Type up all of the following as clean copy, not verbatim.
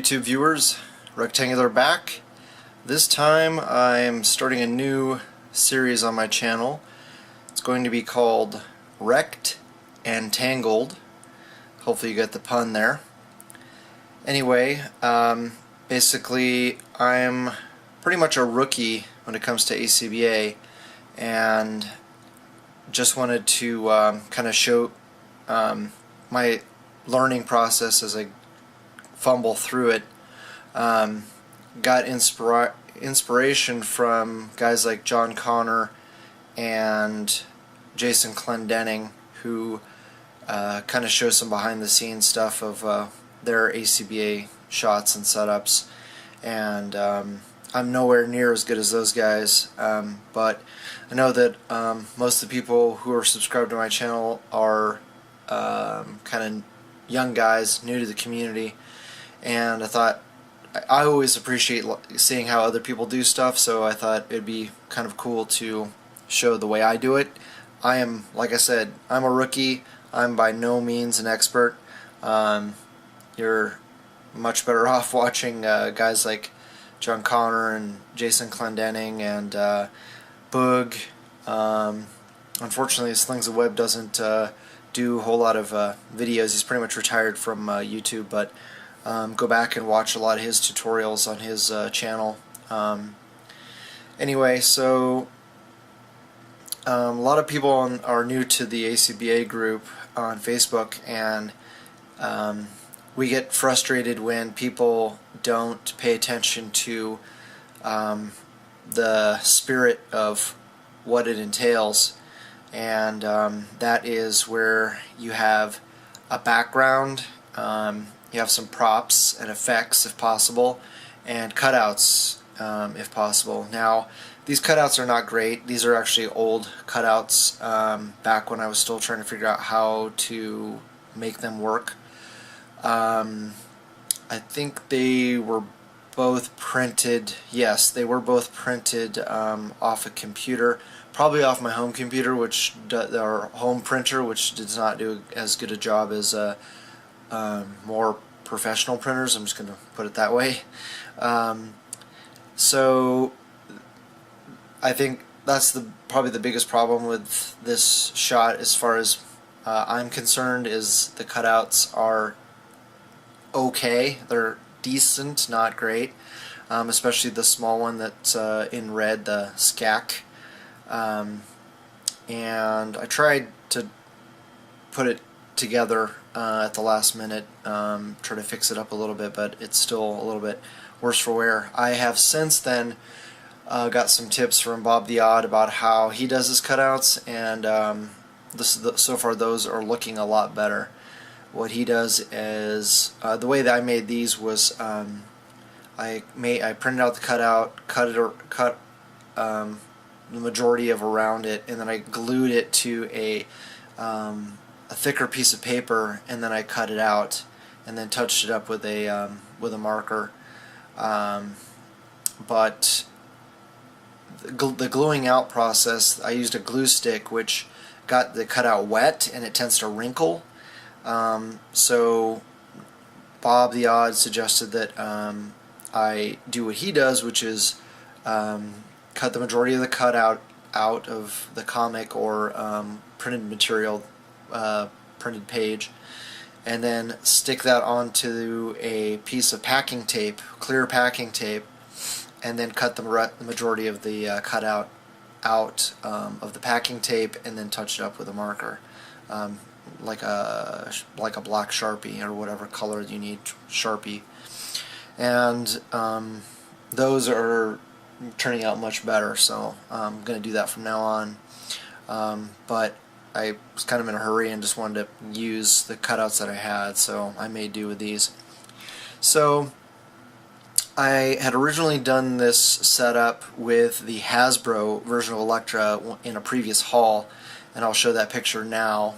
YouTube viewers, Rectangular back. This time I'm starting a new series on my channel. It's going to be called Wrecked and Tangled. Hopefully you get the pun there. Anyway, basically I'm pretty much a rookie when it comes to ACBA, and just wanted to kind of show my learning process as I fumble through it. Got inspiration from guys like John Connor and Jason Clendening, who kind of show some behind the scenes stuff of their ACBA shots and setups, and I'm nowhere near as good as those guys, but I know that most of the people who are subscribed to my channel are kind of young guys, new to the community, and I thought I always appreciate seeing how other people do stuff, so I thought it'd be kind of cool to show the way I do it. I am, like I said, I'm a rookie. I'm by no means an expert. You're much better off watching guys like John Connor and Jason Clendening and Boog. Unfortunately, Slings of Web doesn't do a whole lot of videos. He's pretty much retired from YouTube, but go back and watch a lot of his tutorials on his channel. Anyway, so a lot of people are new to the ACBA group on Facebook, and we get frustrated when people don't pay attention to the spirit of what it entails, and that is where you have a background, you have some props and effects if possible, and cutouts if possible. Now, these cutouts are not great. These are actually old cutouts back when I was still trying to figure out how to make them work. I think they were both printed, yes, they were both printed off a computer, probably off my home computer, our home printer, which does not do as good a job as more professional printers. I'm just going to put it that way. So I think that's probably the biggest problem with this shot, as far as I'm concerned, is the cutouts are okay. They're decent, not great, especially the small one that's in red, the SCAC. And I tried to put it together at the last minute, try to fix it up a little bit, but it's still a little bit worse for wear. I have since then got some tips from Bob the Odd about how he does his cutouts, and so far those are looking a lot better. What he does is, the way that I made these was, I printed out the cutout, cut the majority of around it, and then I glued it to a thicker piece of paper, and then I cut it out, and then touched it up with a marker. But the gluing out process, I used a glue stick, which got the cutout wet, and it tends to wrinkle. So Bob the Odd suggested that I do what he does, which is cut the majority of the cutout out of the comic or printed material, printed page, and then stick that onto a piece of packing tape, clear packing tape, and then cut the majority of the cutout out of the packing tape, and then touch it up with a marker, like a black Sharpie or whatever color you need Sharpie, and those are turning out much better. So I'm going to do that from now on. But I was kind of in a hurry and just wanted to use the cutouts that I had, so I made do with these. So I had originally done this setup with the Hasbro version of Electra in a previous haul, and I'll show that picture now.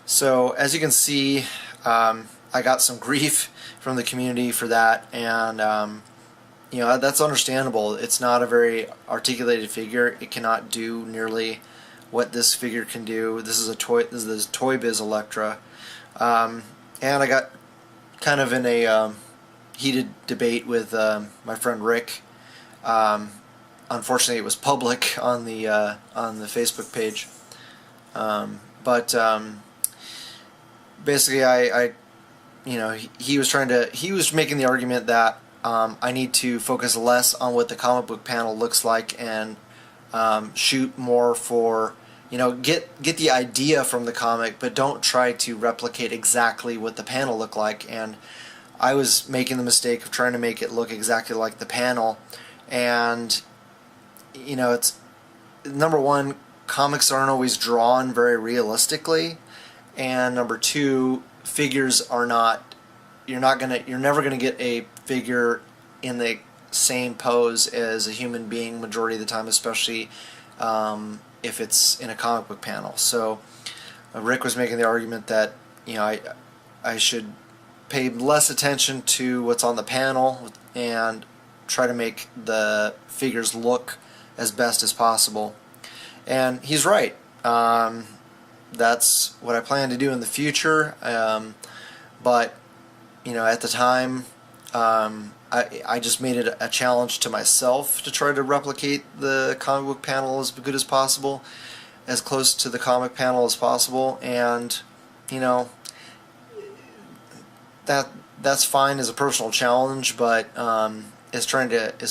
So as you can see, I got some grief from the community for that, and you know, that's understandable. It's not a very articulated figure. It cannot do nearly what this figure can do. This is a toy. This is the Toy Biz Electra, and I got kind of in a heated debate with my friend Rick. Unfortunately, it was public on the Facebook page. But basically, you know, he was making the argument that I need to focus less on what the comic book panel looks like and shoot more for, you know, get the idea from the comic, but don't try to replicate exactly what the panel looked like. And I was making the mistake of trying to make it look exactly like the panel, and you know, it's number one, comics aren't always drawn very realistically, and number two, figures are not, you're never gonna get a figure in the same pose as a human being majority of the time, especially if it's in a comic book panel. So Rick was making the argument that, you know, I should pay less attention to what's on the panel and try to make the figures look as best as possible. And he's right. That's what I plan to do in the future. But you know, at the time, I just made it a challenge to myself to try to replicate the comic book panel as good as possible, as close to the comic panel as possible. And you know, that's fine as a personal challenge, but as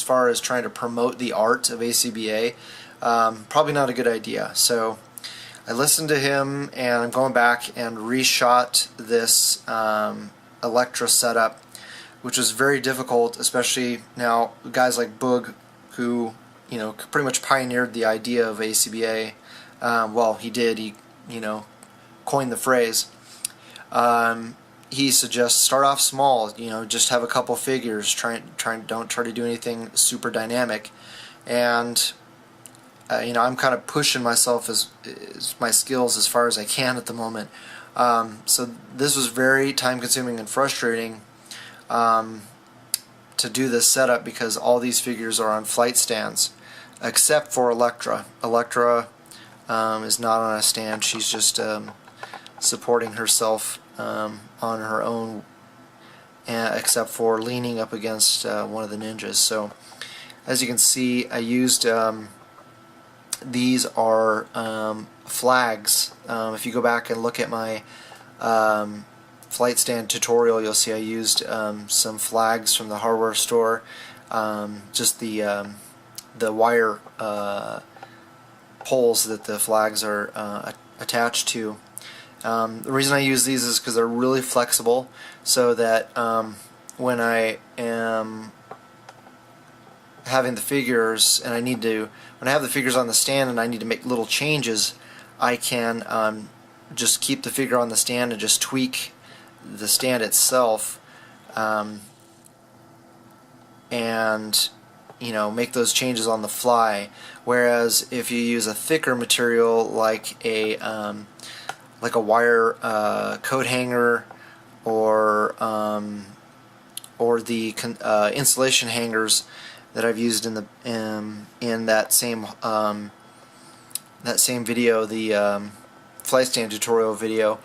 far as trying to promote the art of ACBA, probably not a good idea. So I listened to him, and I'm going back and reshot this Electra setup, which was very difficult, especially now guys like Boog, who, you know, pretty much pioneered the idea of ACBA. Well, he did. He, you know, coined the phrase. He suggests start off small. You know, just have a couple figures. Don't try to do anything super dynamic. And you know, I'm kind of pushing myself as my skills as far as I can at the moment. So this was very time-consuming and frustrating to do this setup, because all these figures are on flight stands, except for Electra. Electra is not on a stand. She's just supporting herself on her own, except for leaning up against one of the ninjas. So as you can see, I used these are flags. If you go back and look at my flight stand tutorial, you'll see I used some flags from the hardware store, just the wire poles that the flags are attached to. The reason I use these is because they're really flexible, so that when I am having the figures and when I have the figures on the stand and I need to make little changes, I can just keep the figure on the stand and just tweak the stand itself, and you know, make those changes on the fly. Whereas if you use a thicker material like a wire coat hanger, or the insulation hangers that I've used in that same video, the flight stand tutorial video,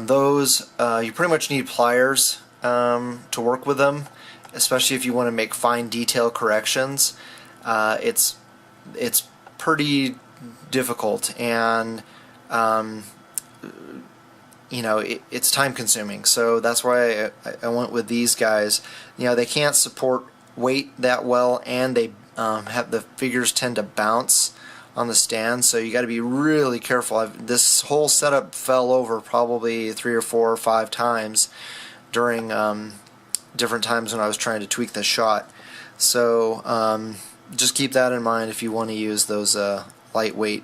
those you pretty much need pliers to work with them, especially if you want to make fine detail corrections. It's pretty difficult, and you know, it's time consuming. So that's why I went with these guys. You know, they can't support weight that well, and they have the figures tend to bounce on the stand, so you got to be really careful. This whole setup fell over probably 3 or 4 or 5 times during different times when I was trying to tweak the shot. So just keep that in mind if you want to use those lightweight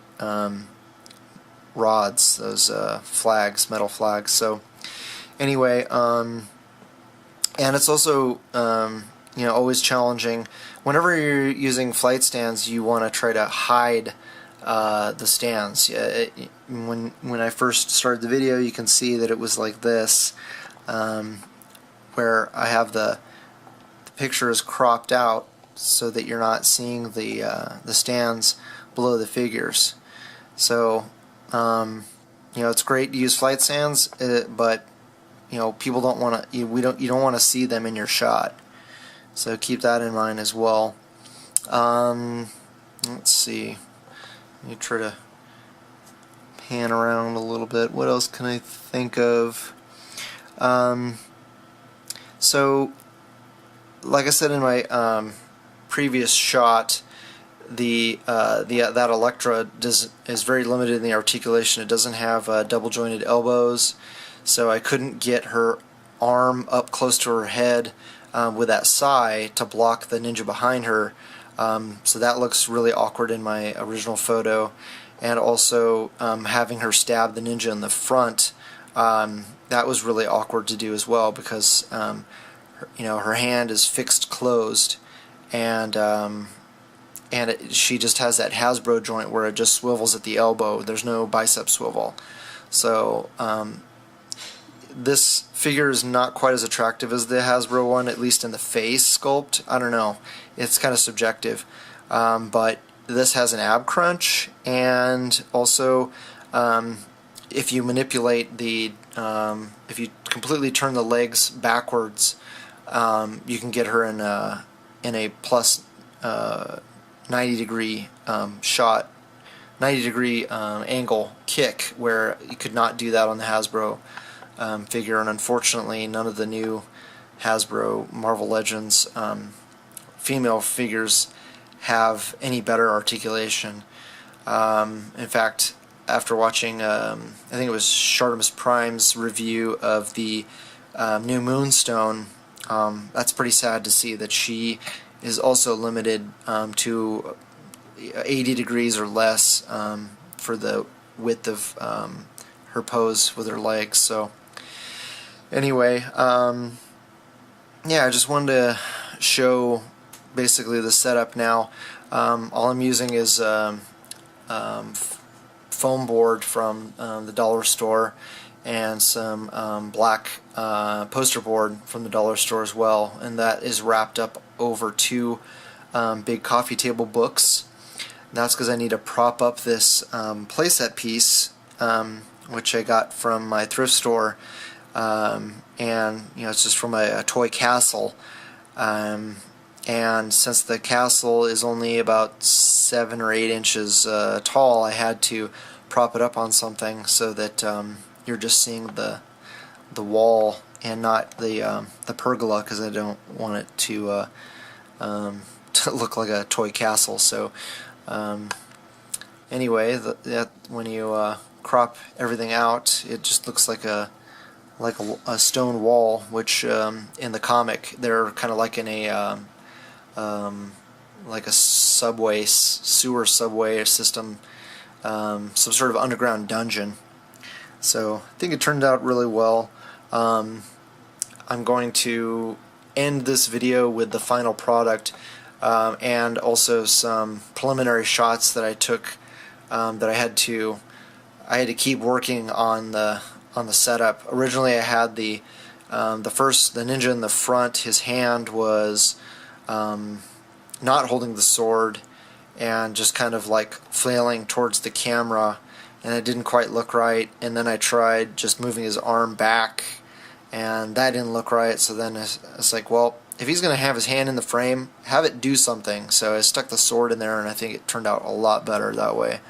rods, those flags, metal flags. So anyway, and it's also you know, always challenging whenever you're using flight stands. You want to try to hide the stands. When I first started the video, you can see that it was like this, where I have the picture is cropped out so that you're not seeing the stands below the figures. So it's great to use flight stands, but people don't want to. You don't want to see them in your shot. So keep that in mind as well. Let's see. Let me try to pan around a little bit. What else can I think of? So, like I said in my previous shot, that Electra is very limited in the articulation. It doesn't have double jointed elbows, so I couldn't get her arm up close to her head with that sai to block the ninja behind her. So that looks really awkward in my original photo. And also having her stab the ninja in the front, that was really awkward to do as well, because her hand is fixed closed, and she just has that Hasbro joint where it just swivels at the elbow. There's no bicep swivel. So this figure is not quite as attractive as the Hasbro one, at least in the face sculpt. I don't know. It's kind of subjective. But this has an ab crunch, and also if you manipulate if you completely turn the legs backwards, you can get her in a plus 90 degree shot, 90 degree angle kick, where you could not do that on the Hasbro figure. And unfortunately, none of the new Hasbro Marvel Legends female figures have any better articulation. In fact, after watching, I think it was Shartimus Prime's review of the new Moonstone, that's pretty sad to see that she is also limited to 80 degrees or less for the width of her pose with her legs. So anyway, yeah, I just wanted to show basically the setup now. All I'm using is foam board from the dollar store, and some black poster board from the dollar store as well, and that is wrapped up over two big coffee table books. That's because I need to prop up this playset piece, which I got from my thrift store, and it's just from a toy castle. And since the castle is only about 7 or 8 inches tall, I had to prop it up on something so that you're just seeing the wall and not the pergola, because I don't want it to look like a toy castle. So anyway, when you crop everything out, it just looks like a stone wall, which in the comic they're kind of like in a like a sewer subway system, some sort of underground dungeon. So I think it turned out really well. I'm going to end this video with the final product, and also some preliminary shots that I took, that I had to keep working on the setup. Originally I had the ninja in the front. His hand was not holding the sword and just kind of like flailing towards the camera, and it didn't quite look right. And then I tried just moving his arm back, and that didn't look right. So then it's like, well, if he's going to have his hand in the frame, have it do something. So I stuck the sword in there, and I think it turned out a lot better that way.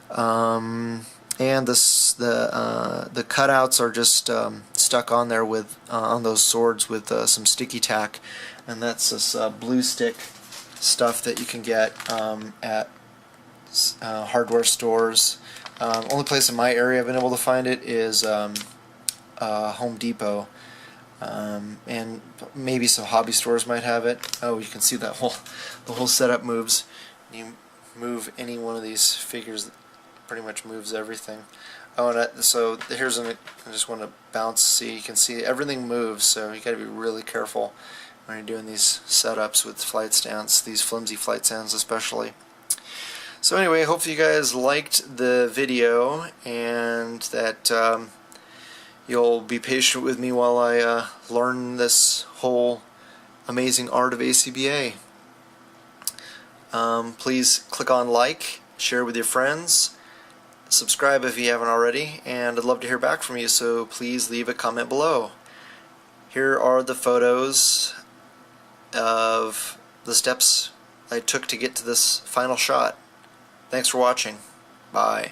And the cutouts are just stuck on there with on those swords with some sticky tack, and that's this blue stick stuff that you can get at hardware stores. Only place in my area I've been able to find it is Home Depot, and maybe some hobby stores might have it. Oh, you can see that the whole setup moves. You move any one of these figures, pretty much moves everything. Oh, and so here's I just want to bounce. See, you can see everything moves, so you got to be really careful when you're doing these setups with flight stands, these flimsy flight stands especially. So anyway, hopefully you guys liked the video and that you'll be patient with me while I learn this whole amazing art of ACBA. Please click on like, share with your friends, subscribe if you haven't already, and I'd love to hear back from you, so please leave a comment below. Here are the photos of the steps I took to get to this final shot. Thanks for watching. Bye.